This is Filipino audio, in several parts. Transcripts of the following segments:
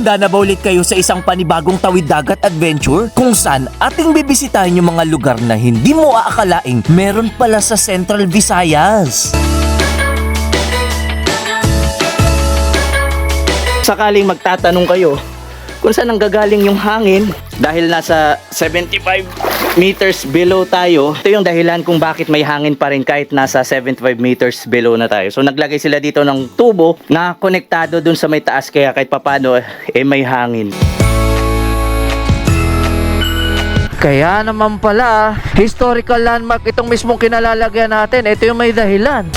Handa na ba ulit kayo sa isang panibagong tawid dagat adventure kung saan ating bibisitahin yung mga lugar na hindi mo aakalaing meron pala sa Central Visayas? Sakaling magtatanong kayo kung saan nanggagaling yung hangin dahil nasa 75 meters below tayo, ito yung dahilan kung bakit may hangin pa rin kahit nasa 75 meters below na tayo. So naglagay sila dito ng tubo na konektado dun sa may taas kaya kahit papano may hangin. Kaya naman pala, historical landmark itong mismong kinalalagyan natin. Ito yung may dahilan.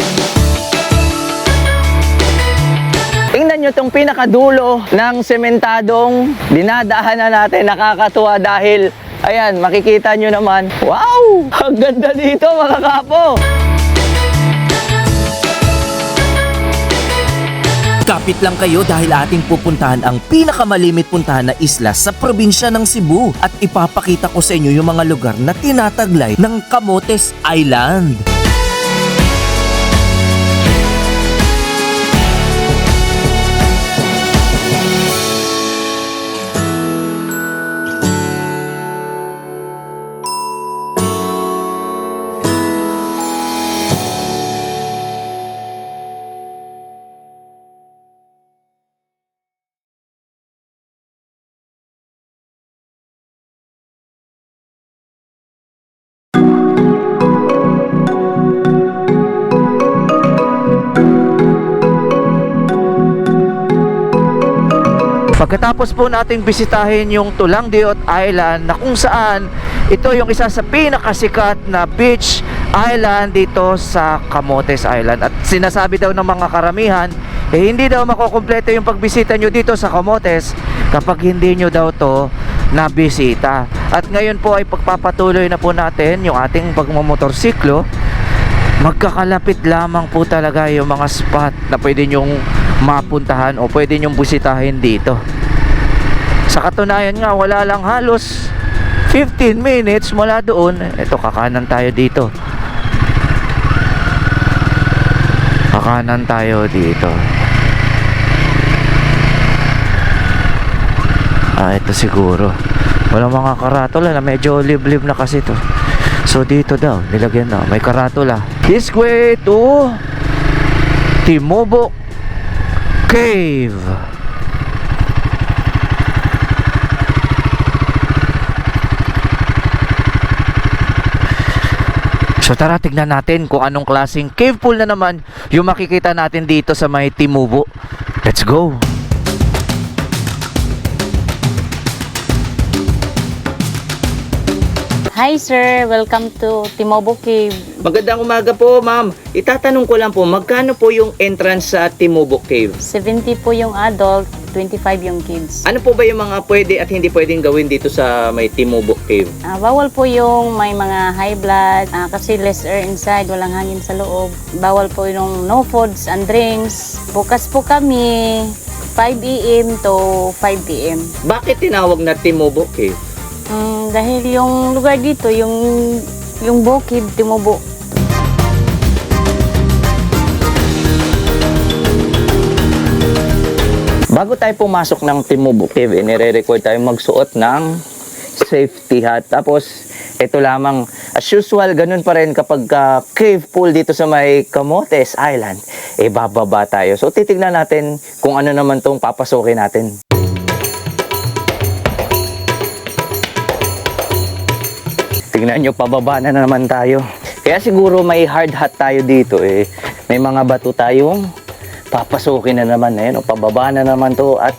Tingnan nyo itong pinakadulo ng sementadong dinadaanan natin. Nakakatuwa dahil, ayan, makikita nyo naman. Wow! Ang ganda dito mga kapo! Kapit lang kayo dahil ating pupuntahan ang pinakamalimit puntahan na isla sa probinsya ng Cebu at ipapakita ko sa inyo yung mga lugar na tinataglay ng Camotes Island. Pagkatapos po nating bisitahin yung Tulangdiot Island na kung saan ito yung isa sa pinakasikat na beach island dito sa Camotes Island. At sinasabi daw ng mga karamihan, hindi daw makukumpleto yung pagbisita nyo dito sa Camotes kapag hindi nyo daw to nabisita. At ngayon po ay pagpapatuloy na po natin yung ating pagmamotorsiklo. Magkakalapit lamang po talaga yung mga spot na pwede nyong mapuntahan o pwede nyong bisitahin dito. Sa katunayan nga, wala lang halos 15 minutes mula doon. Ito, kakanan tayo dito. Kakanan tayo dito. Ito siguro. Walang mga karatula na medyo liblib na kasi to. So dito daw, nilagyan na. May karatula. This way to Timobok Cave. So tara, tignan natin kung anong klaseng cave pool na naman yung makikita natin dito sa may Timubo. Let's go! Hi sir, welcome to Timobok Cave. Magandang umaga po, ma'am. Itatanong ko lang po, magkano po yung entrance sa Timobok Cave? 70 po yung adult, 25 yung kids. Ano po ba yung mga pwede at hindi pwedeng gawin dito sa may Timobok Cave? Bawal po yung may mga high blood, kasi less air inside, walang hangin sa loob. Bawal po yung no foods and drinks. Bukas po kami 5 AM to 5 PM. Bakit tinawag na Timobok Cave? Dahil yung lugar dito, yung bukid, Timobo. Bago tayo pumasok ng Timobok Cave, nire-record tayo magsuot ng safety hat. Tapos, ito lamang, as usual, ganun pa rin kapag cave pool dito sa may Camotes Island, bababa tayo. So, titignan natin kung ano naman tong papasukin natin. Tingnan nyo, pababa na naman tayo. Kaya siguro may hard hat tayo dito May mga bato tayong papasukin na naman. Ayan, pababa na naman to at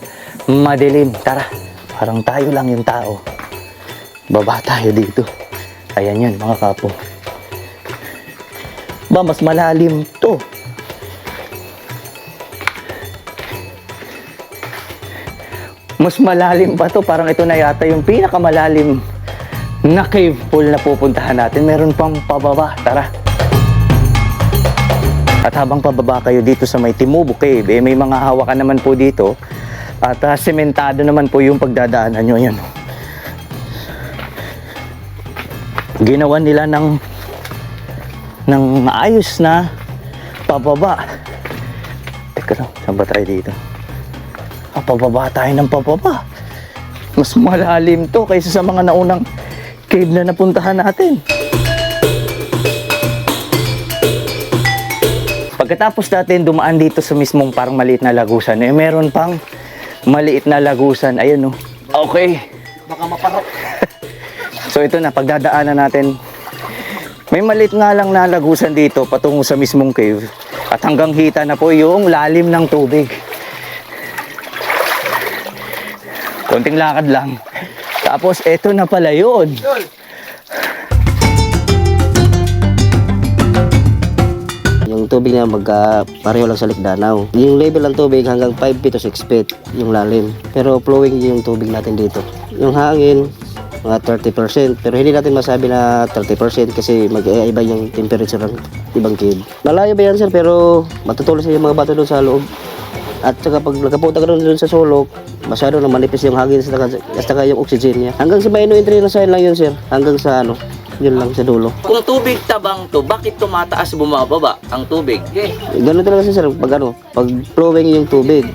madilim. Tara, parang tayo lang yung tao. Baba tayo dito. Ayan yun mga kapo. Mas malalim to. Mas malalim pa to. Parang ito na yata yung pinakamalalim na cave pool na pupuntahan natin. Meron pang pababa. Tara. At habang pababa kayo dito sa may Timobok Cave, may mga hawakan naman po dito. At sementado naman po yung pagdadaanan nyo. Yan. Ginawa nila ng maayos na pababa. Teka lang, saan ba tayo dito? Pababa tayo ng pababa. Mas malalim to kaysa sa mga naunang cave na napuntahan natin. Pagkatapos natin dumaan dito sa mismong parang maliit na lagusan, eh meron pang maliit na lagusan. Ayun, no. Okay. Baka maparok. So ito na, pagdadaanan natin. May maliit nga lang na lagusan dito patungo sa mismong cave. At hanggang hita na po yung lalim ng tubig. Konting lakad lang. Tapos ito na pala yun. Yung tubig na pareho lang sa Lake Danau. Yung level ng tubig hanggang 5 feet to 6 feet yung lalim. Pero flowing yung tubig natin dito. Yung hangin, mga 30%. Pero hindi natin masabi na 30% kasi mag-iiba yung temperature ng ibang cave. Malayo ba yan, sir? Pero matutuloy sa yung mga bato doon sa loob. At saka pag nakapunta ka doon sa sulok, masyado na manipis yung hangin at saka yung oxygen niya. Hanggang sa may entry na side lang yun, sir. Hanggang sa yun lang sa dulo. Kung tubig tabang to, bakit tumataas bumababa ang tubig? Ganun talaga sir, pag flowing yung tubig.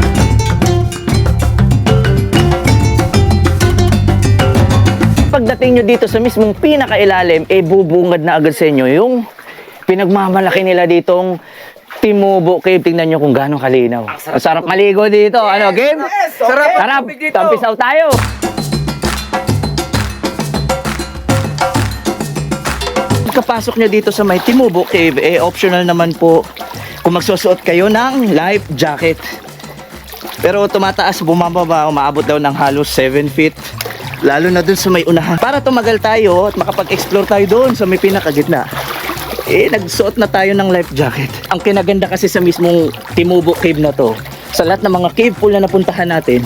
Pagdating nyo dito sa mismong pinakailalim, bubungad na agad sa inyo yung pinagmamalaki nila ditong Timubo Cave. Tingnan nyo kung gaano kalinaw. Ang sarap maligo dito. Ano, game? Sarap. Sarap. Tampisaw tayo. Pagkapasok nyo dito sa may Timubo Cave, optional naman po kung magsusuot kayo ng life jacket. Pero tumataas, bumababa, umaabot daw ng halos 7 feet. Lalo na dun sa may unahan. Para tumagal tayo at makapag-explore tayo doon sa may pinakagitna, nagsuot na tayo ng life jacket. Ang kinaganda kasi sa mismong Timubo Cave na to, sa lahat ng mga cave pool na napuntahan natin,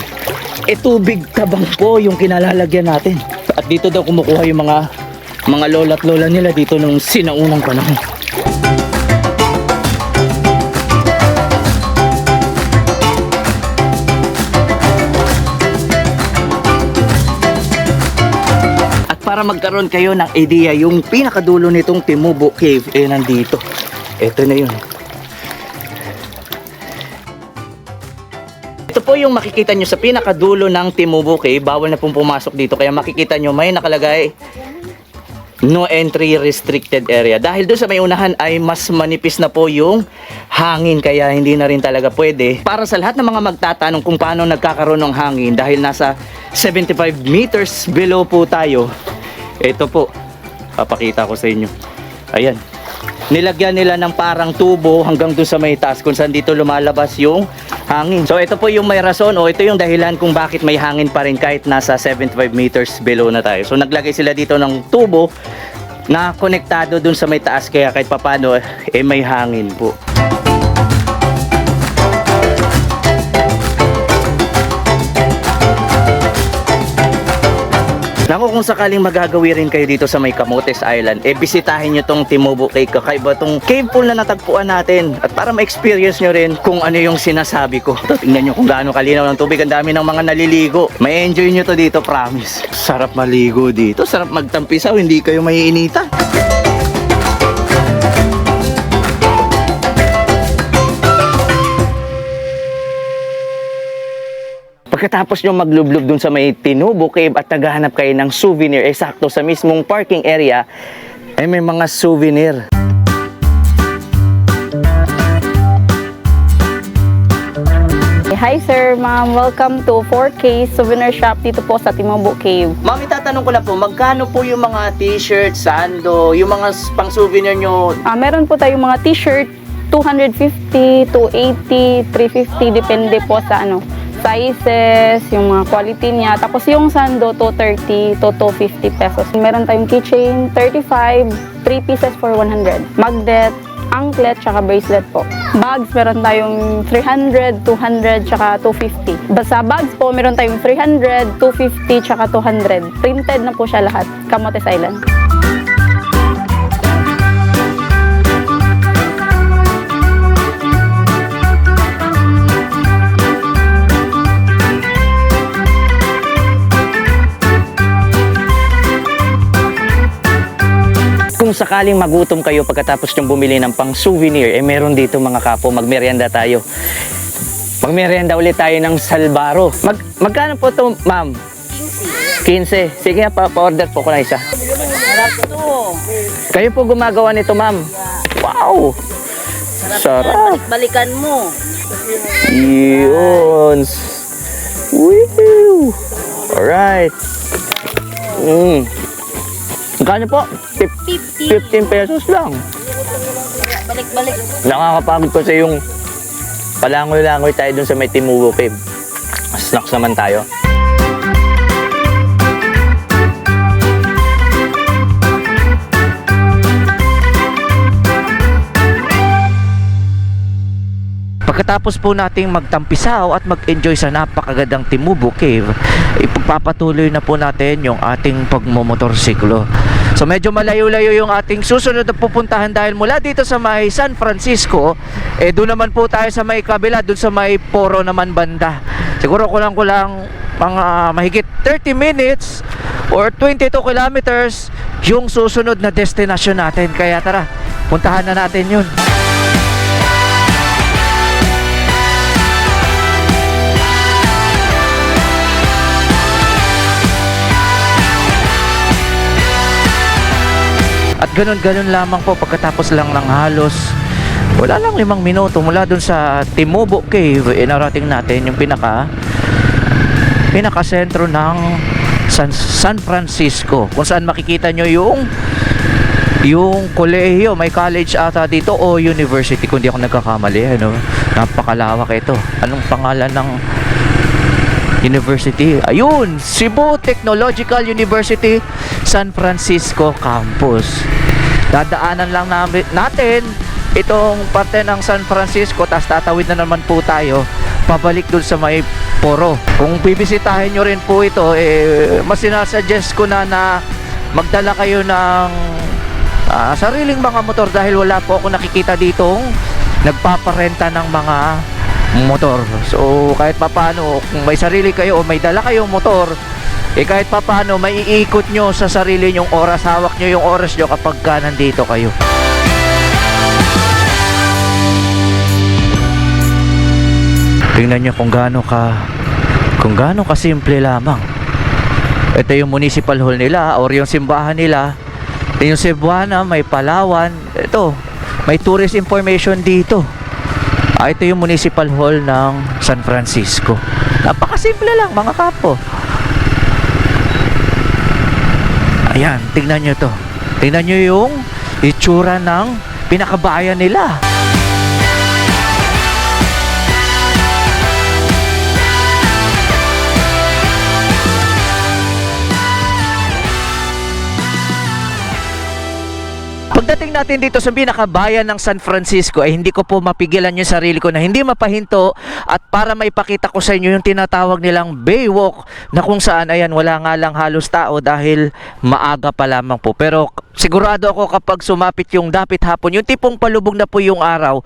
tubig tabang po yung kinalalagyan natin. At dito daw kumukuha yung mga lola at lola nila dito nung sinaunang panahon. Para magkaroon kayo ng idea, yung pinakadulo nitong Timubo Cave nandito. Ito na yun. Ito po yung makikita nyo sa pinakadulo ng Timubo Cave. Bawal na pong pumasok dito, kaya makikita nyo may nakalagay no entry restricted area. Dahil doon sa may unahan ay mas manipis na po yung hangin, kaya hindi na rin talaga pwede. Para sa lahat ng mga magtatanong kung paano nagkakaroon ng hangin, dahil nasa 75 meters below po tayo, ito po, papakita ko sa inyo. Ayan. Nilagyan nila ng parang tubo hanggang doon sa may taas kung saan dito lumalabas yung hangin. So ito po yung may rason, ito yung dahilan kung bakit may hangin pa rin kahit nasa 75 meters below na tayo. So naglagay sila dito ng tubo na konektado doon sa may taas, kaya kahit papano may hangin po. Naku, kung sakaling magagawi rin kayo dito sa may Camotes Island, bisitahin nyo tong Timubo Cave. Kakaiba tong cave pool na natagpuan natin. At para ma-experience nyo rin kung ano yung sinasabi ko. Tingnan nyo kung gaano kalinaw ng tubig. Ang dami ng mga naliligo. May enjoy nyo to dito, promise. Sarap maligo dito. Sarap magtampisaw. Hindi kayo maiinita. Pagkatapos nyo maglublob dun sa may Timubo Cave at naghahanap kayo ng souvenir, sakto sa mismong parking area, may mga souvenir. Hi sir, ma'am. Welcome to 4K Souvenir Shop dito po sa Timubo Cave. Mami, tatanong ko lang po, magkano po yung mga t-shirt, sando, yung mga pang souvenir nyo? Meron po tayong mga t-shirt, 250, 280, 350, depende po sa sizes, yung mga quality niya. Tapos yung sando, 230 to 250 pesos. Meron tayong keychain, 35, 3 pieces for 100. Magnet, anklet, tsaka bracelet po. Bags, meron tayong 300, 200, tsaka 250. Sa bags po, meron tayong 300, 250, tsaka 200. Printed na po siya lahat. Camotes Island. Kung sakaling magutom kayo pagkatapos nyong bumili ng pang souvenir, meron dito mga kapo, magmerienda tayo. Magmerienda ulit tayo ng Salbaro. Magkano po to, ma'am? 15. Sige nga, pa-order po ko na isa. Sarap to. Kayo po gumagawa nito, ma'am? Wow! Sarap! Balikan mo. Yun! Woo! Alright! Magkano po? 15 pesos lang. Balik-balik. Nakakapagod ko sa yung palangoy-langoy tayo dun sa may Timubo Cave. Snacks naman tayo. Pagkatapos po nating magtampisaw at mag-enjoy sa napakagandang Timubo Cave, ipagpapatuloy na po natin yung ating pagmomotorsiklo. So medyo malayo-layo yung ating susunod na pupuntahan dahil mula dito sa may San Francisco, doon naman po tayo sa may kabila, doon sa may Poro naman banda. Siguro kulang-kulang mga mahigit 30 minutes or 22 kilometers yung susunod na destination natin. Kaya tara, puntahan na natin yun. At ganun-ganun lamang po pagkatapos lang ng halos wala lang 5 minuto mula dun sa Timubo Cave, narating natin yung pinaka-sentro ng San Francisco, kung saan makikita nyo yung kolehiyo, may college ata dito o university kung di ako nagkakamali, ano? Napakalawak ito. Anong pangalan ng university? Ayun, Cebu Technological University San Francisco Campus. Dadaanan lang natin itong parte ng San Francisco, tapos tatawid na naman po tayo pabalik dun sa may Poro. Kung bibisitahin nyo rin po ito, mas sinasuggest ko na magdala kayo ng sariling mga motor dahil wala po ako nakikita ditong nagpaparenta ng mga motor. So kahit papano, kung may sarili kayo o may dala kayong motor, kahit papano maiikot nyo sa sarili nyong oras, hawak nyo yung oras nyo kapag nandito kayo. Tingnan nyo kung gaano ka simple lamang. Ito yung municipal hall nila or yung simbahan nila. Yung Cebuana, may Palawan. Ito, may tourist information dito. Ito yung municipal hall ng San Francisco. Napakasimple lang mga kapo. Ayan, tingnan nyo to. Tingnan nyo yung itsura ng pinakabayan nila. Pagdating natin dito sa pinakabayan ng San Francisco ay hindi ko po mapigilan yung sarili ko na hindi mapahinto at para maipakita ko sa inyo yung tinatawag nilang Baywalk na kung saan ayan wala nga lang halos tao dahil maaga pa lamang po. Pero sigurado ako kapag sumapit yung dapit hapon, yung tipong palubog na po yung araw,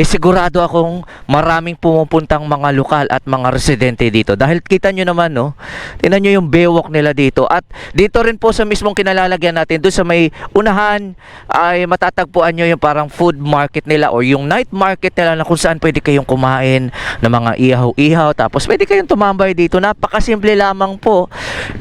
sigurado akong maraming pumupuntang mga lokal at mga residente dito. Dahil kita nyo naman, no? Tingnan nyo yung Baywalk nila dito. At dito rin po sa mismong kinalalagyan natin, doon sa may unahan, ay matatagpuan nyo yung parang food market nila o yung night market nila na kung saan pwede kayong kumain ng mga ihaw-ihaw. Tapos pwede kayong tumambay dito. Napakasimple lamang po.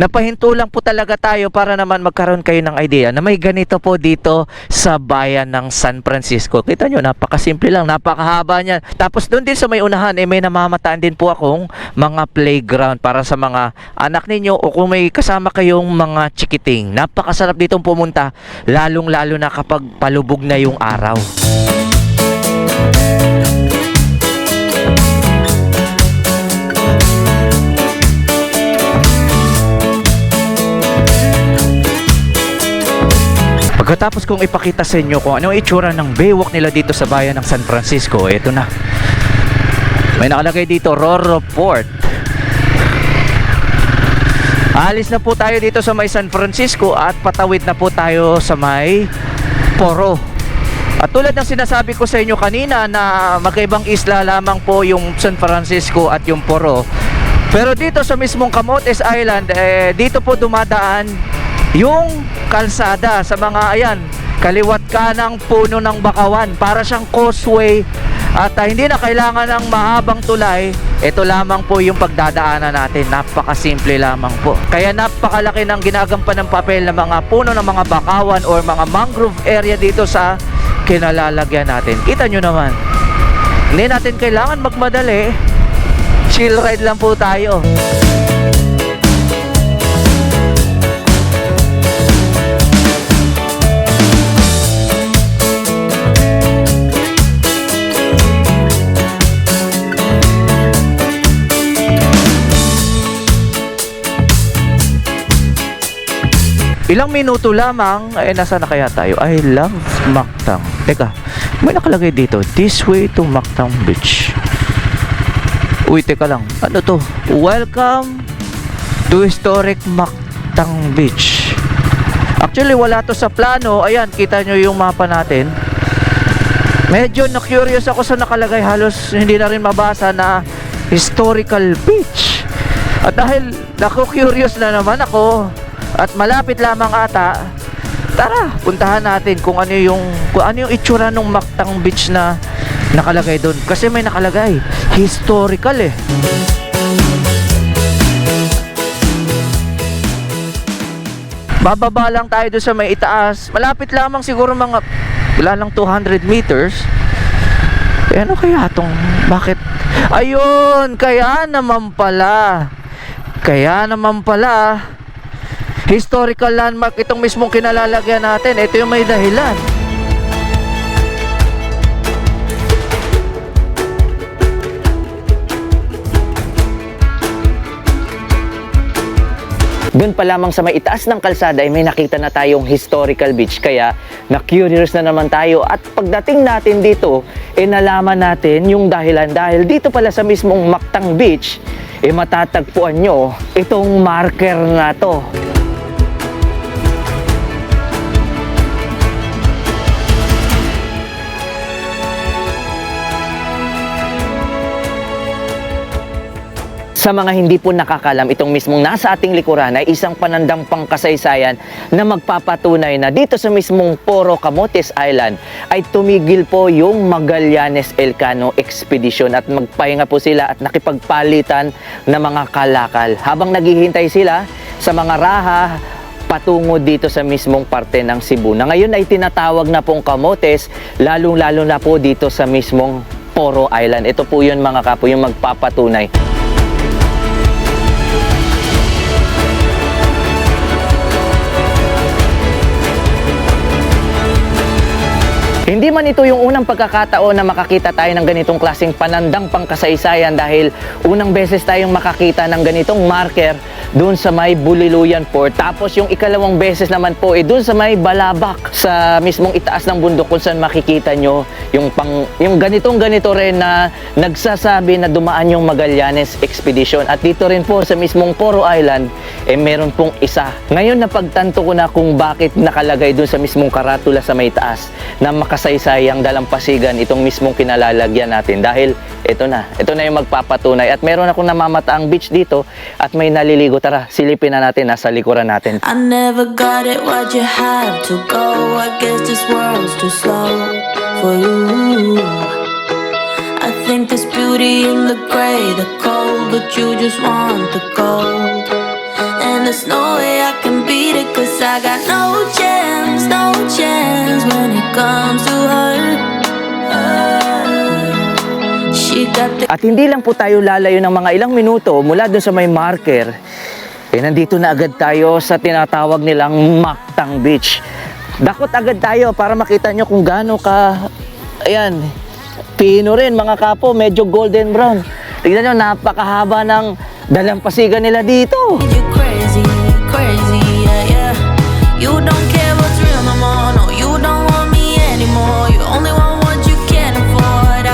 Napahinto lang po talaga tayo para naman magkaroon kayo ng idea na may ganito po dito sa bayan ng San Francisco. Kita nyo, napakasimple lang, napakahaba niya. Tapos doon din sa may unahan, may namamataan din po akong mga playground para sa mga anak ninyo o kung may kasama kayong mga chikiting. Napakasarap ditong pumunta, lalong-lalo na kapag palubog na yung araw. Pagkatapos kong ipakita sa inyo kung ano ang itsura ng Baywalk nila dito sa bayan ng San Francisco, ito na. May nakalagay dito, Roro Port. Alis na po tayo dito sa may San Francisco at patawid na po tayo sa may Poro. At tulad ng sinasabi ko sa inyo kanina na magkaibang isla lamang po yung San Francisco at yung Poro. Pero dito sa mismong Camotes Island, dito po dumadaan yung kalsada sa mga ayan, kaliwat kanang puno ng bakawan. Para siyang causeway At hindi na kailangan ng mahabang tulay. Ito lamang po yung pagdadaanan natin. Napakasimple lamang po. Kaya napakalaki ng ginagampan ng papel ng mga puno ng mga bakawan or mga mangrove area dito sa kinalalagyan natin. Kita nyo naman. Hindi natin kailangan magmadali. Chill ride lang po tayo. Ilang minuto lamang, nasa na kaya tayo? I love Mactang. Teka, may nakalagay dito, this way to Mactang Beach. Uy, teka lang, ano to? Welcome to historic Mactang Beach. Actually, wala to sa plano. Ayan, kita nyo yung mapa natin. Medyo na-curious ako sa nakalagay. Halos hindi na rin mabasa na historical beach. At dahil naku-curious na naman ako, at malapit lamang ata, tara, puntahan natin kung ano yung itsura ng Mactang Beach na nakalagay doon. Kasi may nakalagay, historical eh. Bababa lang tayo doon sa may itaas. Malapit lamang siguro mga, wala lang 200 meters. Eh ano kaya tong, bakit? Ayun, kaya naman pala. Historical landmark itong mismong kinalalagyan natin. Ito yung may dahilan. Doon pa lamang sa may itaas ng kalsada ay may nakita na tayong historical beach. Kaya na-curious na naman tayo. At pagdating natin dito, nalaman natin yung dahilan. Dahil dito pala sa mismong Mactang Beach, matatagpuan nyo itong marker na to. Sa mga hindi po nakakalam, itong mismong nasa ating likuran ay isang panandang pangkasaysayan na magpapatunay na dito sa mismong Poro Camotes Island ay tumigil po yung Magallanes Elcano Expedition at magpahinga po sila at nakipagpalitan ng mga kalakal habang naghihintay sila sa mga raha patungo dito sa mismong parte ng Cebu na ngayon ay tinatawag na pong Camotes, lalong-lalo na po dito sa mismong Poro Island. Ito po yun mga kapo, yung magpapatunay. Hindi man ito yung unang pagkakataon na makakita tayo ng ganitong klaseng panandang pangkasaysayan dahil unang beses tayong makakita ng ganitong marker doon sa may Buliluyan Port. Tapos yung ikalawang beses naman po doon sa may Balabak sa mismong itaas ng bundok kung saan makikita nyo yung ganito rin na nagsasabi na dumaan yung Magallanes Expedition. At dito rin po sa mismong Poro Island meron pong isa. Ngayon napagtanto ko na kung bakit nakalagay doon sa mismong karatula sa may taas na makasaysayang dalampasigan itong mismong kinalalagyan natin dahil ito na yung magpapatunay at meron akong namamataang beach dito at may naliligo. Tara, silipin na natin, nasa likuran natin. I never got it, why'd you have to go? I guess this world's too slow for you. I think there's beauty in the gray, the cold, but you just want the gold. And there's no way I can beat it, cause I got no chance when it comes to her. She got the At hindi lang po tayo lalayo ng mga ilang minuto mula dun sa may marker, nandito na agad tayo sa tinatawag nilang Mactang Beach. Dakot agad tayo para makita nyo kung gaano ka, ayan, pino rin mga kapo, medyo golden brown. Tignan nyo, napakahaba ng dalampasigan nila dito. you crazy, yeah, yeah. You don't care what's real no more, no, you don't want me anymore. You only want what you can afford.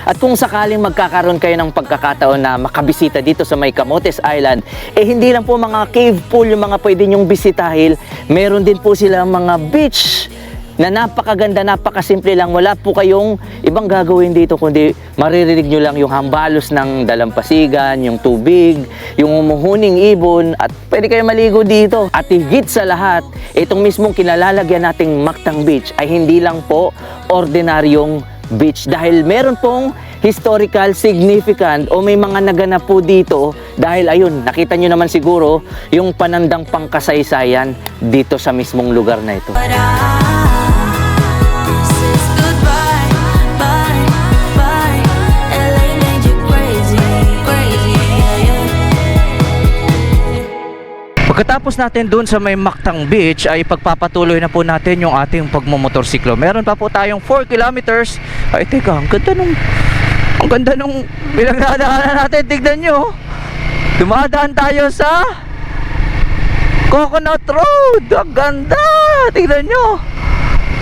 At kung sakaling magkakaroon kayo ng pagkakataon na makabisita dito sa may Camotes Island, hindi lang po mga cave pool yung mga pwede nyong bisitahin, meron din po sila mga beach na napakaganda, napakasimple lang. Wala po kayong ibang gagawin dito kundi maririnig nyo lang yung hambalos ng dalampasigan, yung tubig, yung umuhuning ibon, at pwede kayo maligo dito. At higit sa lahat, itong mismong kinalalagyan nating Mactang Beach ay hindi lang po ordinaryong beach dahil meron pong historical significant o may mga naganap po dito dahil ayun, nakita nyo naman siguro yung panandang pangkasaysayan dito sa mismong lugar na ito. But says goodbye, bye, bye. LA made you crazy, crazy, yeah, yeah. Pagkatapos natin dun sa may Mactang Beach ay pagpapatuloy na po natin yung ating pagmumotorsiklo. Meron pa po tayong 4 kilometers. Ay teka, ang ganda nung pinagdadaanan natin. Tignan nyo, dumadaan tayo sa Coconut Road. Ang ganda, tignan nyo,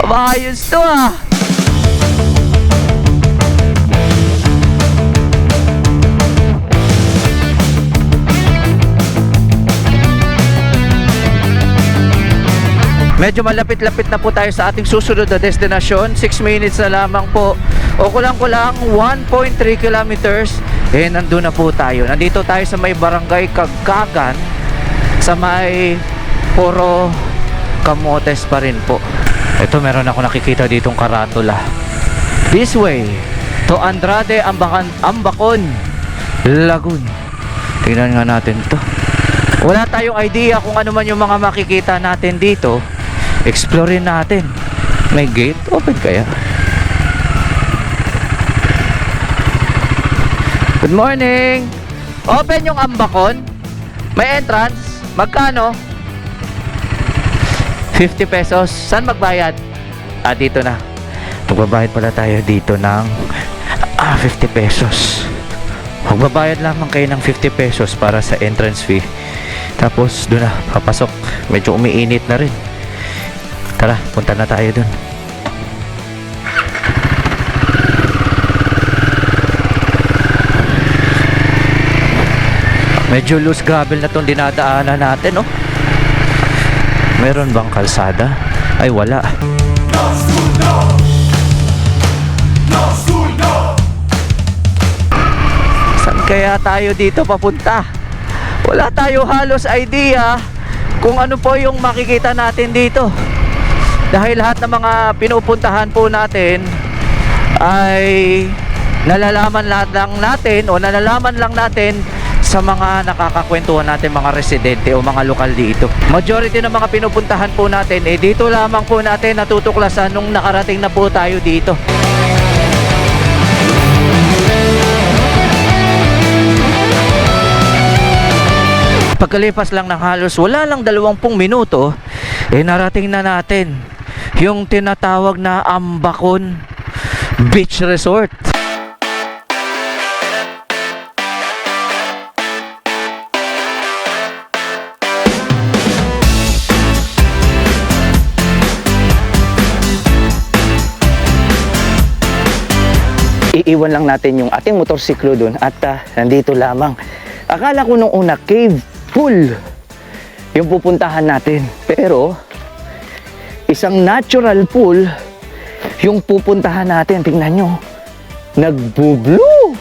maayos to ah. Medyo malapit-lapit na po tayo sa ating susunod na destinasyon. 6 minutes na lamang po. O kulang-kulang 1.3 kilometers. Nandun na po tayo. Nandito tayo sa may barangay Kagkagan. Sa may Puro Camotes pa rin po. Ito, meron ako nakikita ditong karatula. This way to Andrade Ambacon, Lagoon. Tingnan nga natin to. Wala tayong idea kung ano man yung mga makikita natin dito. Explorein natin. May gate? Open kaya? Good morning! Open yung Ambacon? May entrance? Magkano? 50 pesos. Saan magbayad? Dito na. Magbabayad pala tayo dito ng 50 pesos. Magbabayad lamang kayo ng 50 pesos para sa entrance fee. Tapos doon na papasok. Medyo umiinit na rin. Tara, punta na tayo dun. Medyo loose gravel na tong dinadaanan natin, oh. Meron bang kalsada? Ay, wala. Saan kaya tayo dito papunta? Wala tayo halos idea kung ano po yung makikita natin dito. Dahil lahat ng mga pinupuntahan po natin ay nalalaman lang natin sa mga nakakakwentuhan natin mga residente o mga lokal dito. Majority ng mga pinupuntahan po natin dito lamang po natin natutuklasan nung nakarating na po tayo dito. Pagkalipas lang ng halos wala lang 20 minuto narating na natin yung tinatawag na Ambacon Beach Resort. Iiwan lang natin yung ating motorsiklo dun at nandito lamang. Akala ko nung una cave pool yung pupuntahan natin, pero isang natural pool yung pupuntahan natin. Tingnan nyo, nagbo-blue.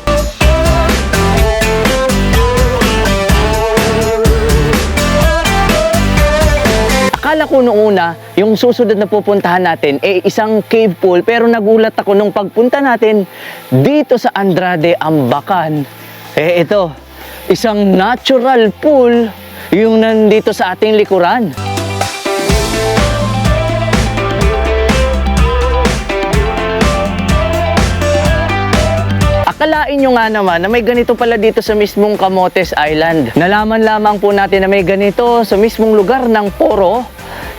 Akala ko noong una, yung susunod na pupuntahan natin isang cave pool, pero nagulat ako nung pagpunta natin dito sa Andrade Ambacan. Ito, isang natural pool yung nandito sa ating likuran. Akalain nyo nga naman na may ganito pala dito sa mismong Camotes Island. Nalaman lamang po natin na may ganito sa mismong lugar ng Poro,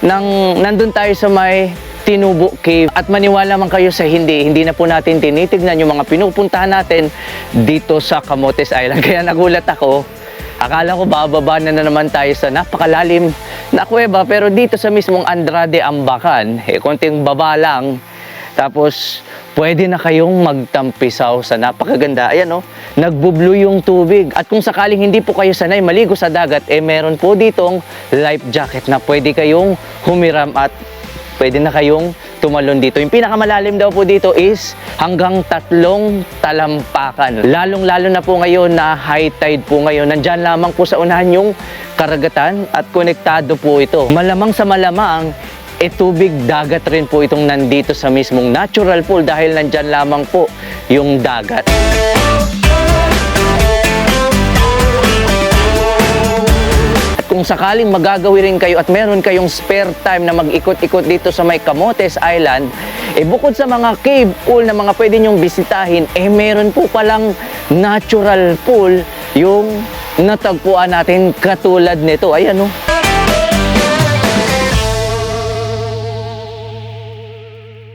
nandun tayo sa may Tinubo Cave. At maniwala man kayo sa hindi na po natin tinitignan yung mga pinupuntahan natin dito sa Camotes Island. Kaya nagulat ako. Akala ko bababa na naman tayo sa napakalalim na kuweba, pero dito sa mismong Andrade Ambacan, konting baba lang. Tapos pwede na kayong magtampisaw sa napakaganda. Ayan, nagbo-blue yung tubig. At kung sakaling hindi po kayo sanay maligo sa dagat, meron po ditong life jacket na pwede kayong humiram at pwede na kayong tumalon dito. Yung pinakamalalim daw po dito is hanggang 3 talampakan. Lalong-lalo na po ngayon na high tide po ngayon. Nandyan lamang po sa unahan yung karagatan at konektado po ito. Malamang sa malamang, tubig dagat rin po itong nandito sa mismong natural pool dahil nandyan lamang po yung dagat. Kung sakaling magagawi rin kayo at meron kayong spare time na mag-ikot-ikot dito sa may Camotes Island, bukod sa mga cave pool na mga pwede nyong bisitahin, meron po palang natural pool yung natagpuan natin katulad nito. Ayan o.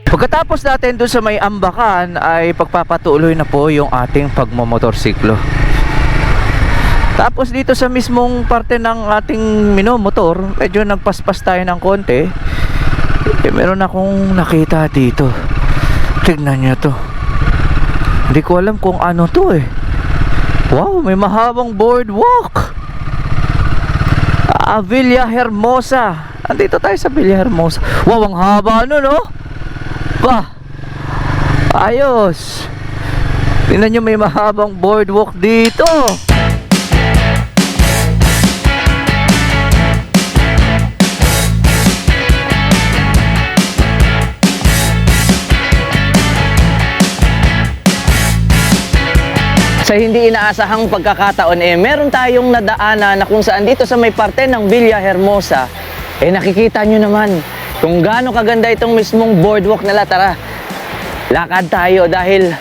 Pagkatapos natin doon sa may Ambakan ay pagpapatuloy na po yung ating pagmomotorsiklo. Tapos dito sa mismong parte ng ating minomotor, medyo nagpaspas tayo ng konti. Meron akong nakita dito. Tignan nyo to. Hindi ko alam kung ano to eh. Wow, may mahabang boardwalk. Villa Hermosa. Andito tayo sa Villa Hermosa. Wow, ang haba nun oh. Bah, ayos. Tingnan nyo, may mahabang boardwalk dito. Sa hindi inaasahang pagkakataon, meron tayong nadaanan na kung saan dito sa may parte ng Villa Hermosa, nakikita nyo naman kung gaano kaganda itong mismong boardwalk nila. Tara, lakad tayo dahil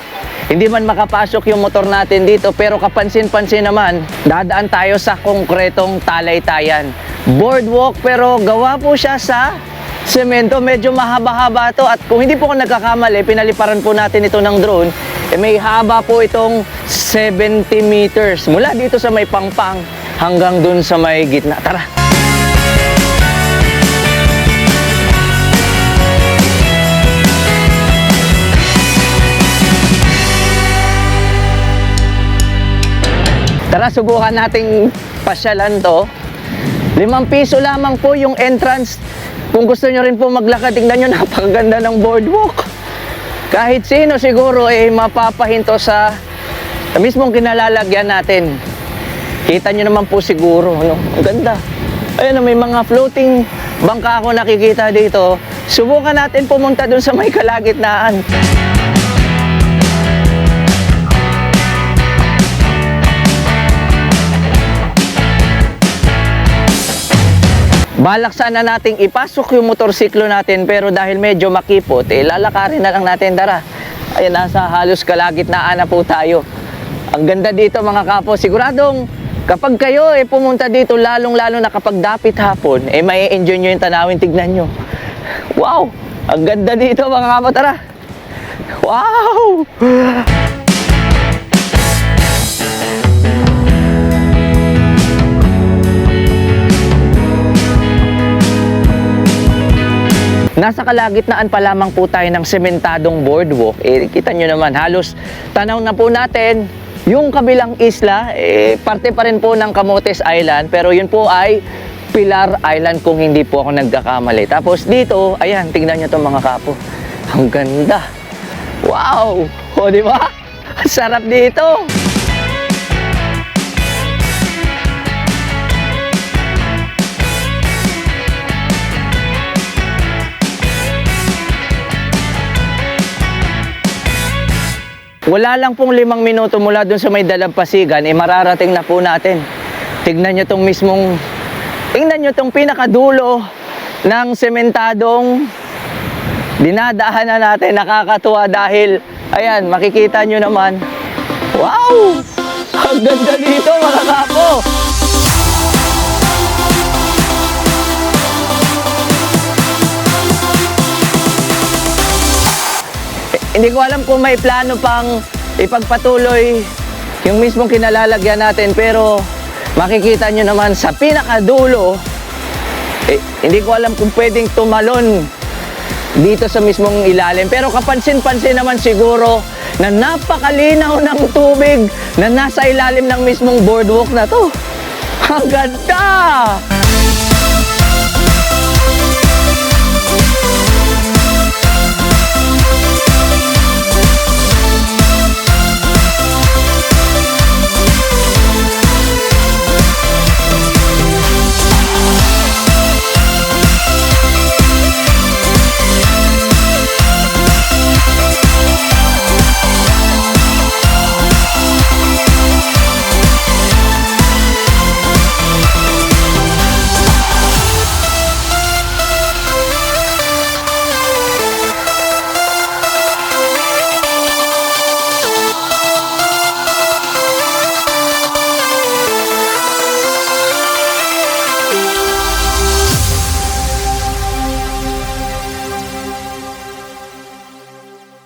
hindi man makapasok yung motor natin dito, pero kapansin-pansin naman, dadaan tayo sa konkretong talaytayan. Boardwalk pero gawa po siya sa semento, medyo mahaba-haba to at kung hindi po ako nagkakamali, pinaliparan po natin ito ng drone, may haba po itong 70 meters mula dito sa may Pangpang hanggang dun sa may gitna. Tara! Tara, subukan nating pasyalan to. 5 piso lamang po yung entrance. Kung gusto nyo rin po maglakad, tingnan nyo, napakaganda ng boardwalk. Kahit sino siguro mapapahinto sa mismong kinalalagyan natin. Kita nyo naman po siguro, no? Ang ganda. Ayun, may mga floating bangka ako nakikita dito. Subukan natin pumunta dun sa may kalagitnaan. Balak sana nating ipasok yung motorsiklo natin, pero dahil medyo makipot, lalakarin na lang natin. Tara. Ayan, nasa halos kalagitnaan na po tayo. Ang ganda dito mga kapo. Siguradong kapag kayo pumunta dito, lalong-lalo na kapag dapit hapon, may enjoy nyo yung tanawin. Tignan nyo. Wow! Ang ganda dito mga kapo. Tara. Wow! Nasa kalagitnaan pa lamang po tayo ng sementadong boardwalk. Kita nyo naman, halos tanaw na po natin yung kabilang isla. Parte pa rin po ng Camotes Island, pero yun po ay Pilar Island kung hindi po ako nagkakamali. Tapos dito, ayan, tingnan nyo itong mga kapo. Ang ganda. Wow! O, di ba? Sarap dito. Wala lang pong 5 minuto mula dun sa may Dalampasigan, mararating na po natin. Tignan nyo tong mismong, tingnan nyo tong pinakadulo ng sementadong dinadaanan natin. Nakakatuwa dahil, ayan, makikita nyo naman. Wow! Ang ganda dito mga kapo! Hindi ko alam kung may plano pang ipagpatuloy yung mismong kinalalagyan natin, pero makikita nyo naman sa pinakadulo, hindi ko alam kung pwedeng tumalon dito sa mismong ilalim. Pero kapansin-pansin naman siguro na napakalinaw ng tubig na nasa ilalim ng mismong boardwalk na to. Ang ganda!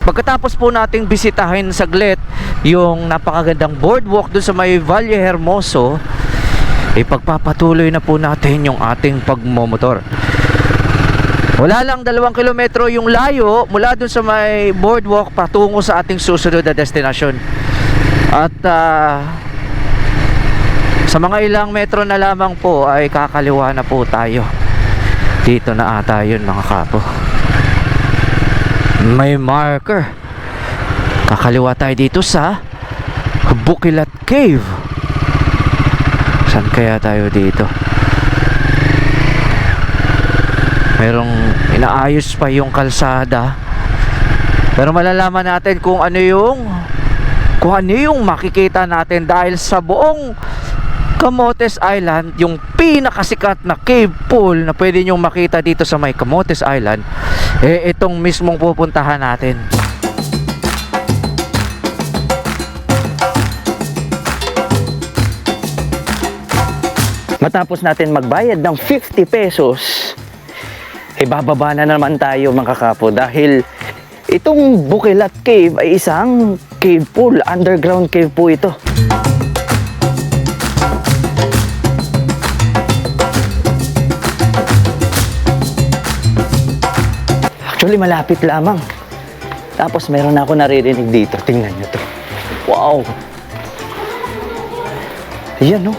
Pagkatapos po nating bisitahin saglit yung napakagandang boardwalk doon sa may Valle Hermoso, ipagpapatuloy na po natin yung ating pagmomotor. Wala lang 2 kilometro yung layo mula doon sa may boardwalk patungo sa ating susunod na destinasyon. At sa mga ilang metro na lamang po ay kakaliwa na po tayo. Dito na ata yun mga kapo. May marker. Kakaliwa tayo dito sa Bukilat Cave. Saan kaya tayo dito? Merong inaayos pa yung kalsada. Pero malalaman natin kung ano yung makikita natin dahil sa buong Camotes Island, yung pinakasikat na cave pool na pwede nyong makita dito sa may Camotes Island, itong mismong pupuntahan natin. Matapos natin magbayad ng 50 pesos, bababa na naman tayo mga kapo dahil itong Bukilat Cave ay isang cave pool, underground cave po ito. Actually, malapit lamang. Tapos meron ako naririnig dito. Tingnan nyo to. Wow! Ayan, no?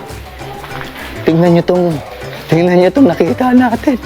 Tingnan nyo tong nakita natin.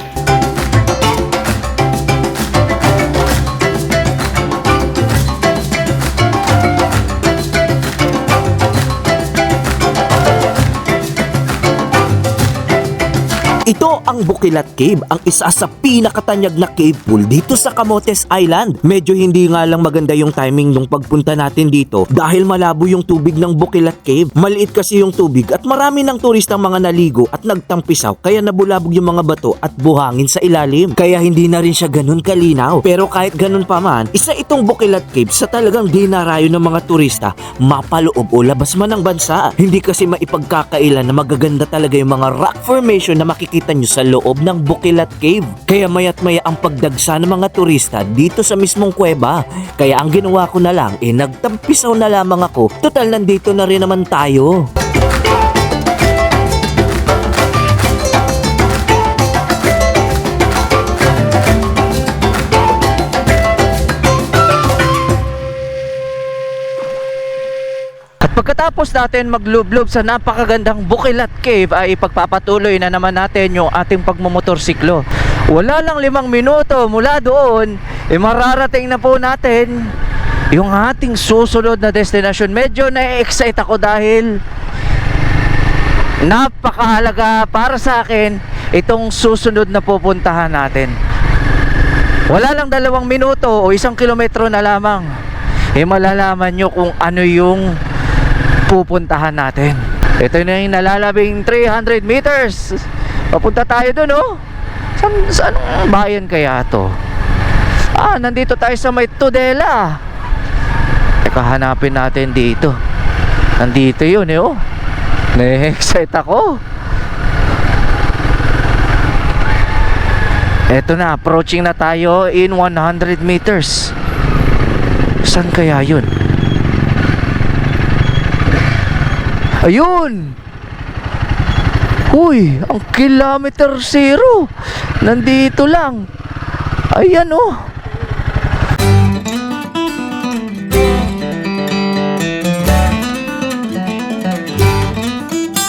Ito ang Bukilat Cave, ang isa sa pinakatanyag na cave pool dito sa Camotes Island. Medyo hindi nga lang maganda yung timing nung pagpunta natin dito dahil malabo yung tubig ng Bukilat Cave. Maliit kasi yung tubig at marami ng turistang mga naligo at nagtampisaw kaya nabulabog yung mga bato at buhangin sa ilalim. Kaya hindi na rin siya ganun kalinaw. Pero kahit ganun pa man, isa itong Bukilat Cave sa talagang dinarayo ng mga turista mapaloob o labas man ng bansa. Hindi kasi maipagkakailan na magaganda talaga yung mga rock formation na makikita nyo sa loob ng Bukilat Cave. Kaya mayat maya ang pagdagsa ng mga turista dito sa mismong kuweba. Kaya ang ginawa ko na lang nagtampisaw na lamang ako. Total nandito na rin naman tayo. Pagkatapos natin maglublob sa napakagandang Bukilat Cave ay ipagpapatuloy na naman natin yung ating pagmumotorsiklo. Wala lang 5 minuto mula doon, mararating na po natin yung ating susunod na destinasyon. Medyo na-excite ako dahil napakahalaga para sa akin itong susunod na pupuntahan natin. Wala lang 2 minuto o 1 kilometro na lamang, malalaman nyo kung ano yung pupuntahan natin. Ito na yung nalalabing 300 meters. Papunta tayo dun, oh. Saan bayan kaya to? Nandito tayo sa may Tudela. Teka, hanapin natin dito. Nandito yun, oh. Na-excite ako. Ito na, approaching na tayo in 100 meters. Saan kaya yun? Ayun! Uy, ang kilometer 0 nandito lang. Ayan, oh.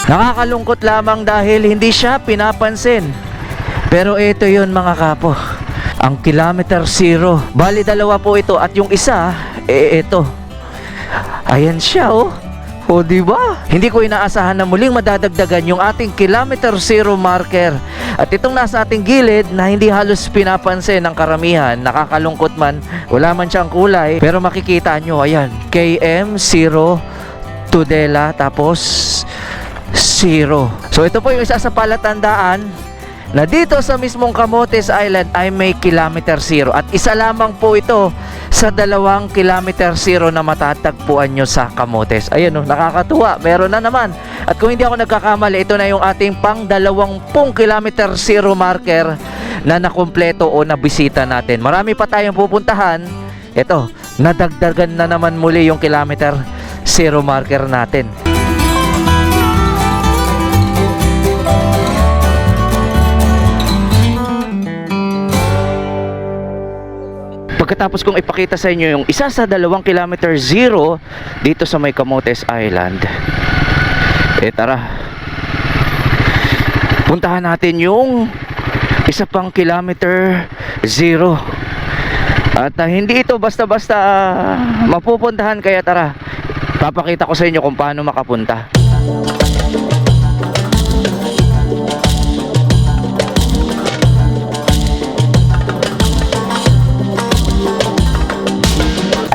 Nakakalungkot lamang dahil hindi siya pinapansin. Pero ito yun mga kapo, ang kilometer 0. Bali 2 po ito at yung isa, ito. Ayan siya, oh. O diba? Hindi ko inaasahan na muling madadagdagan yung ating kilometer 0 marker. At itong nasa ating gilid na hindi halos pinapansin ng karamihan, nakakalungkot man, wala man siyang kulay, pero makikita nyo, ayan, KM0 Tudela tapos 0. So ito po yung isa sa palatandaan na dito sa mismong Camotes Island ay may kilometer 0 at isa lamang po ito sa 2 kilometer 0 na matatagpuan nyo sa Camotes. Ayun, oh, nakakatuwa, meron na naman. At kung hindi ako nagkakamali, ito na yung ating pang 20 kilometer 0 marker na nakumpleto o nabisita natin. Marami pa tayong pupuntahan. Ito, nadagdagan na naman muli yung kilometer zero marker natin. Pagkatapos kong ipakita sa inyo yung isa sa 2 kilometer zero dito sa may Camotes Island, tara, puntahan natin yung isa pang kilometer zero. At hindi ito basta-basta mapupuntahan, kaya tara, papakita ko sa inyo kung paano makapunta.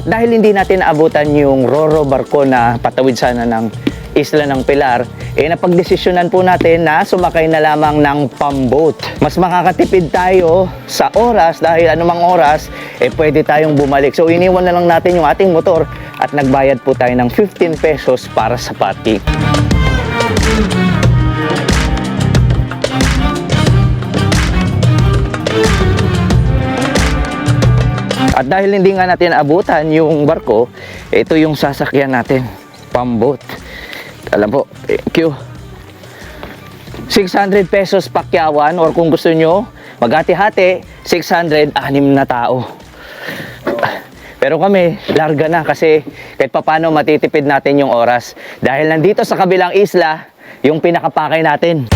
Dahil hindi natin naabutan yung Roro barko na patawid sana ng Isla ng Pilar, napagdesisyonan po natin na sumakay na lamang ng pamboat. Mas makakatipid tayo sa oras dahil anumang oras, pwede tayong bumalik. So iniwan na lang natin yung ating motor at nagbayad po tayo ng 15 pesos para sa parking. At dahil hindi nga natin abutan yung barko, ito yung sasakyan natin, pamboat. Alam po, Q, 600 pesos pakyawan, or kung gusto nyo, maghati-hati, 600, 6 na tao. Pero kami, larga na kasi kahit papano matitipid natin yung oras. Dahil nandito sa kabilang isla, yung pinakapakay natin.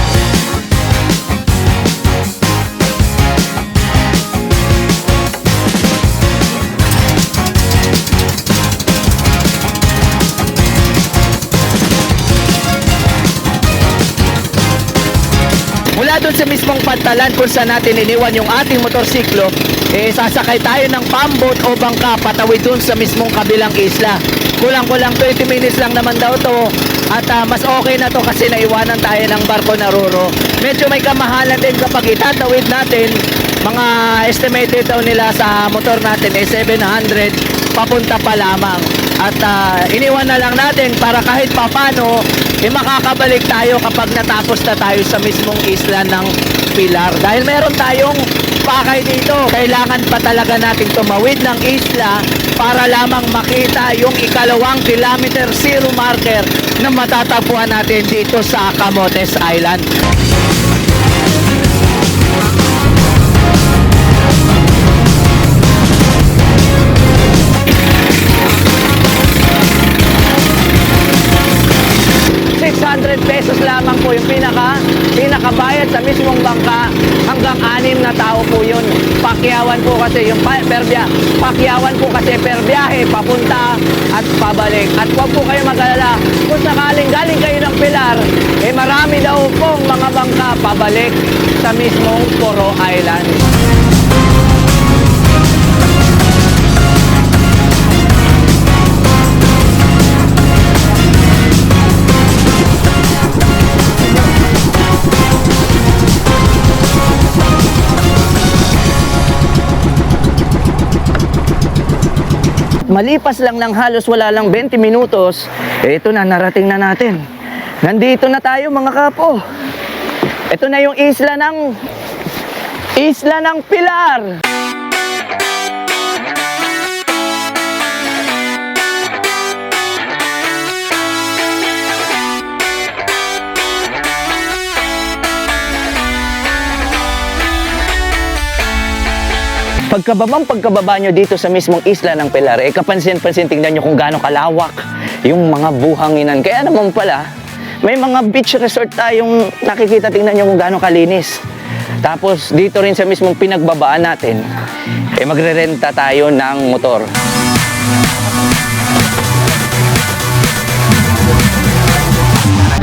Mula doon sa mismong pantalan kung saan natin iniwan yung ating motorsiklo, sasakay tayo ng pamboat o bangka patawid doon sa mismong kabilang isla. Kulang-kulang 20 minutes lang naman daw to, at mas okay na to kasi naiwanan tayo ng barko na Roro. Medyo may kamahalan din kapag itatawid natin, mga estimated daw nila sa motor natin 700 papunta pa lamang. At iniwan na lang natin para kahit papano makakabalik tayo kapag natapos na tayo sa mismong isla ng Pilar. Dahil meron tayong pakay dito, kailangan pa talaga nating tumawid ng isla para lamang makita yung ikalawang kilometer zero marker na matatagpuan natin dito sa Camotes Island. Pesos lamang po yung pinakabayad sa mismong bangka, hanggang 6 na tao po yun. Pakyawan po kasi yung pakyawan po kasi per biyahe papunta at pabalik. At huwag po kayo mag-alala, kung sakaling galing kayo ng Pilar, marami daw pong mga bangka pabalik sa mismong Coro Island. Malipas lang ng halos wala lang 20 minutos, ito na, narating na natin. Nandito na tayo mga kapo. Ito na yung isla ng Pilar. Pagkababa nyo dito sa mismong isla ng Pilar, kapansin-pansin, tingnan nyo kung gaano kalawak yung mga buhanginan. Kaya naman pala, may mga beach resort tayong nakikita, tingnan nyo kung gaano kalinis. Tapos dito rin sa mismong pinagbabaan natin, magre-renta tayo ng motor.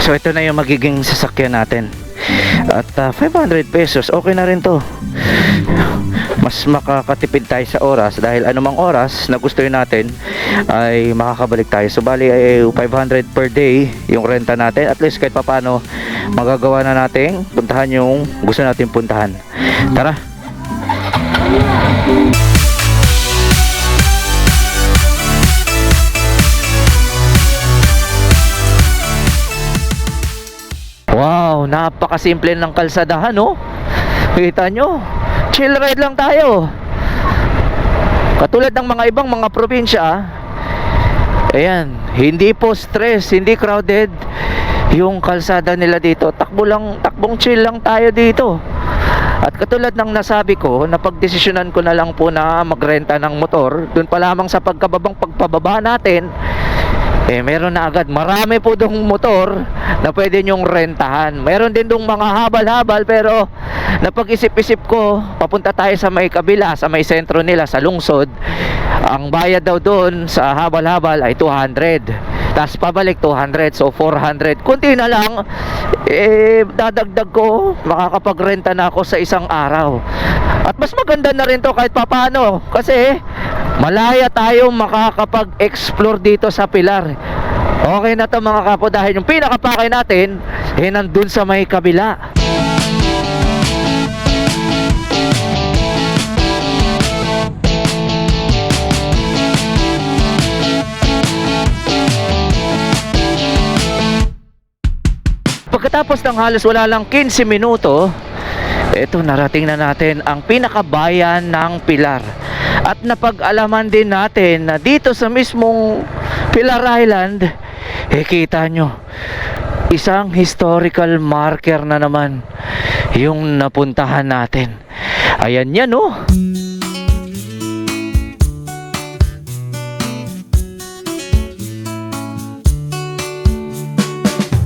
So ito na yung magiging sasakyan natin. At 500 pesos, okay na rin to. Mas makakatipid tayo sa oras dahil anumang oras na gusto natin ay makakabalik tayo. So bali ay 500 per day yung renta natin. At least kahit papano magagawa na natin puntahan yung gusto natin puntahan. Tara! Wow, napakasimple ng kalsadahan, no? Kita nyo, chill ride lang tayo. Katulad ng mga ibang mga probinsya, ayan, hindi po stress, hindi crowded yung kalsada nila dito. Takbong chill lang tayo dito. At katulad ng nasabi ko, napagdesisyonan ko na lang po na magrenta ng motor. Doon pa lamang sa pagpababa natin, meron na agad. Marami po dong motor na pwede nyong rentahan. Meron din dong mga habal-habal, pero napag-isip-isip ko, papunta tayo sa may kabila, sa may sentro nila, sa lungsod. Ang bayad daw doon sa habal-habal ay 200. Tapos pabalik 200, so 400. Kunti na lang, dadagdag ko, makakapagrenta na ako sa isang araw. At mas maganda na rin to kahit papano, kasi malaya tayo makakapag-explore dito sa Pilar. Okay na to mga kapo, dahil yung pinakapakay natin nandun sa may kabila. Pagkatapos ng halos wala lang 15 minuto, eto, narating na natin ang pinakabayan ng Pilar. At napag-alaman din natin na dito sa mismong Pilar Island, kita nyo, isang historical marker na naman yung napuntahan natin. Ayan yan, oh.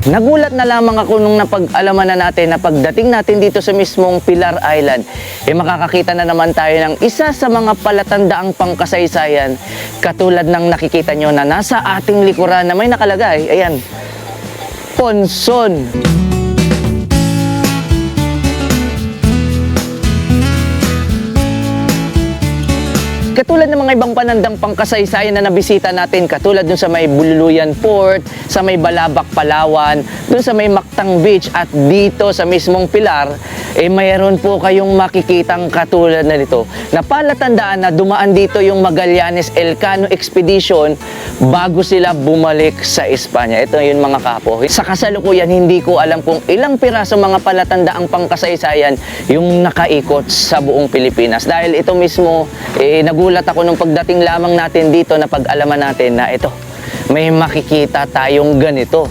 Nagulat na lamang ako nung napag-alaman na natin na pagdating natin dito sa mismong Pilar Island, makakakita na naman tayo ng isa sa mga palatandaang pangkasaysayan, katulad ng nakikita nyo na nasa ating likuran na may nakalagay, ayan, Ponson. Katulad ng mga ibang panandang pangkasaysayan na nabisita natin, katulad dun sa may Bululuyan Port, sa may Balabac, Palawan, dun sa may Mactang Beach, at dito sa mismong Pilar, mayroon po kayong makikitang katulad na nito. Na palatandaan na dumaan dito yung Magallanes Elcano Expedition bago sila bumalik sa Espanya. Ito yun mga kapo. Sa kasalukuyan, hindi ko alam kung ilang piraso mga palatandaang pangkasaysayan yung nakaikot sa buong Pilipinas. Dahil ito mismo, nagulat ako nung pagdating lamang natin dito na pag-alaman natin na ito, may makikita tayong ganito.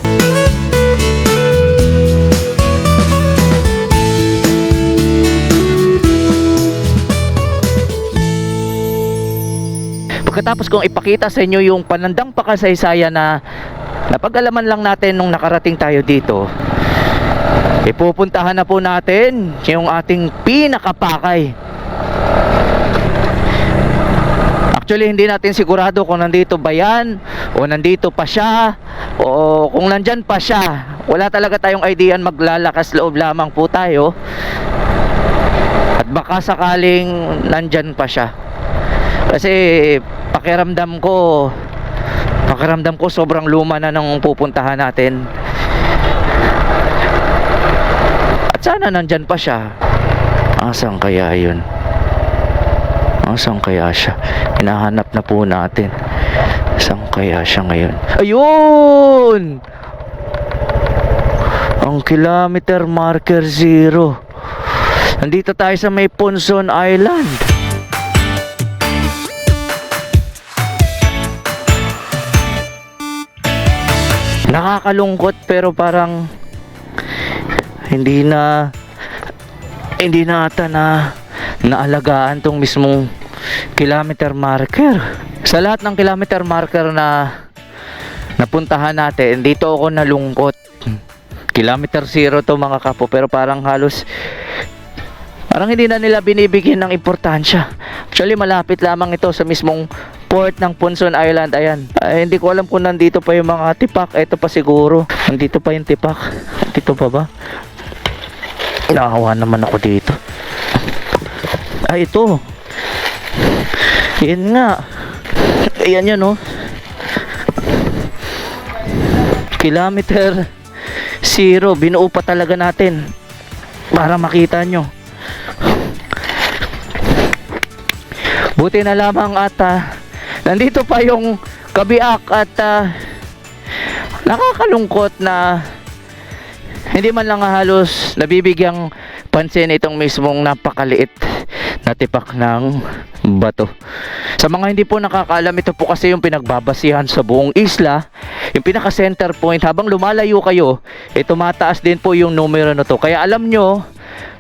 Pagkatapos kong ipakita sa inyo yung panandang pakasaysayan na napag-alaman lang natin nung nakarating tayo dito, ipupuntahan na po natin yung ating pinakapakay. Actually, hindi natin sigurado kung nandito ba yan, o nandito pa siya, o kung nandyan pa siya. Wala talaga tayong idea, maglalakas loob lamang po tayo. At baka sakaling nandyan pa siya. Kasi pakiramdam ko sobrang luma na nung pupuntahan natin. At sana nandyan pa siya. Asan kaya yun? Asan kaya siya? Hinahanap na po natin. Asan kaya siya ngayon? Ayun! Ang kilometer marker 0. Nandito tayo sa may Ponson Island. Nakakalungkot, pero parang hindi na ata na naalagaan tong mismong kilometer marker. Sa lahat ng kilometer marker na napuntahan natin, dito ako nalungkot. Kilometer 0 to mga kapo, pero parang parang hindi na nila binibigyan ng importansya. Actually, malapit lamang ito sa mismong port ng Ponson Island. Ayan. Hindi ko alam kung nandito pa yung mga tipak. Ito pa siguro. Nandito pa yung tipak. Dito pa ba? Nakahawa naman ako dito. Ay, ito. Yan nga. Ayan yan, oh. Kilometer 0. Binuo pa talaga natin para makita nyo. Buti na lamang at nandito pa yung kabiak, at nakakalungkot na hindi man lang halos nabibigyang pansin itong mismong napakaliit natipak ng bato. Sa mga hindi po nakakaalam, ito po kasi yung pinagbabasihan sa buong isla, yung pinaka center point. Habang lumalayo kayo, tumataas din po yung numero na to. Kaya alam nyo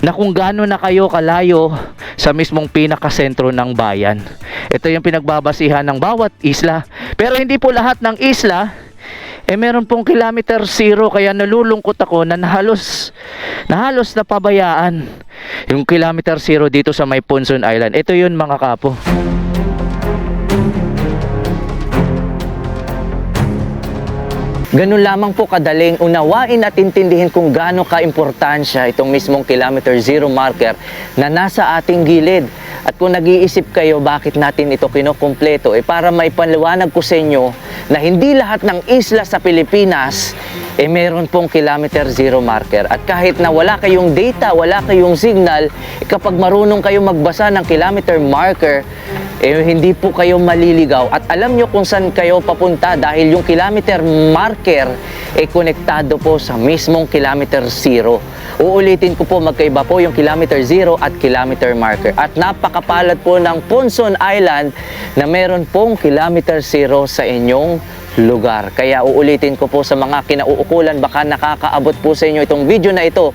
na kung gaano na kayo kalayo sa mismong pinakasentro ng bayan. Ito yung pinagbabasihan ng bawat isla. Pero hindi po lahat ng isla meron pong kilometer zero, kaya nalulungkot ako na halos napabayaan yung kilometer zero dito sa may Ponson Island. Ito yun mga kapo. Ganun lamang po kadaling unawain at intindihin kung gaano kaimportansya itong mismong kilometer zero marker na nasa ating gilid. At kung nag-iisip kayo bakit natin ito kinukumpleto, para may paliwanag ko sa inyo na hindi lahat ng isla sa Pilipinas meron pong kilometer zero marker. At kahit na wala kayong data, wala kayong signal, kapag marunong kayo magbasa ng kilometer marker, hindi po kayo maliligaw at alam nyo kung saan kayo papunta dahil yung kilometer marker konektado po sa mismong kilometer zero. Uulitin ko po, magkaiba po yung kilometer zero at kilometer marker. At napakapalad po ng Ponson Island na meron pong kilometer zero sa inyong lugar. Kaya uulitin ko po sa mga kinauukulan, baka nakakaabot po sa inyo itong video na ito,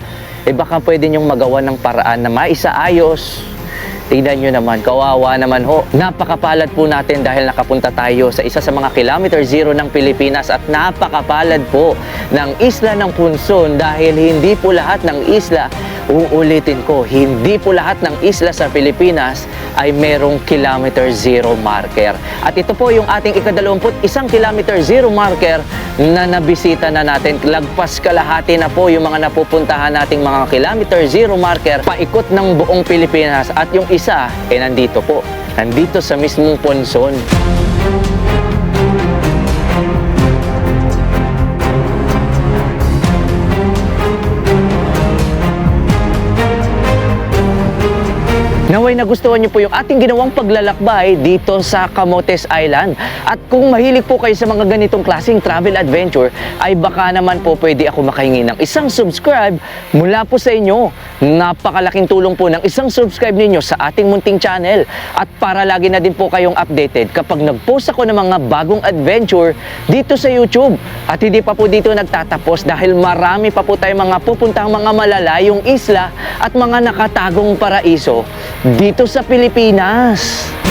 baka pwede nyong magawa ng paraan na maisaayos. Tingnan nyo naman, kawawa naman ho. Napakapalad po natin dahil nakapunta tayo sa isa sa mga kilometer zero ng Pilipinas at napakapalad po ng isla ng Ponson dahil hindi po lahat ng isla, uulitin ko, hindi po lahat ng isla sa Pilipinas ay merong kilometer zero marker. At ito po yung ating ika-21 kilometer zero marker na nabisita na natin. Lagpas kalahati na po yung mga napupuntahan nating mga kilometer zero marker paikot ng buong Pilipinas at yung isa nandito po, nandito sa mismong Ponson. Naway nagustuhan niyo po yung ating ginawang paglalakbay dito sa Camotes Island. At kung mahilig po kayo sa mga ganitong klaseng travel adventure, ay baka naman po pwede ako makahingi ng isang subscribe mula po sa inyo. Napakalaking tulong po ng isang subscribe ninyo sa ating munting channel. At para lagi na din po kayong updated kapag nag-post ako ng mga bagong adventure dito sa YouTube. At hindi pa po dito nagtatapos dahil marami pa po tayong mga pupuntang mga malalayong isla at mga nakatagong paraiso dito sa Pilipinas.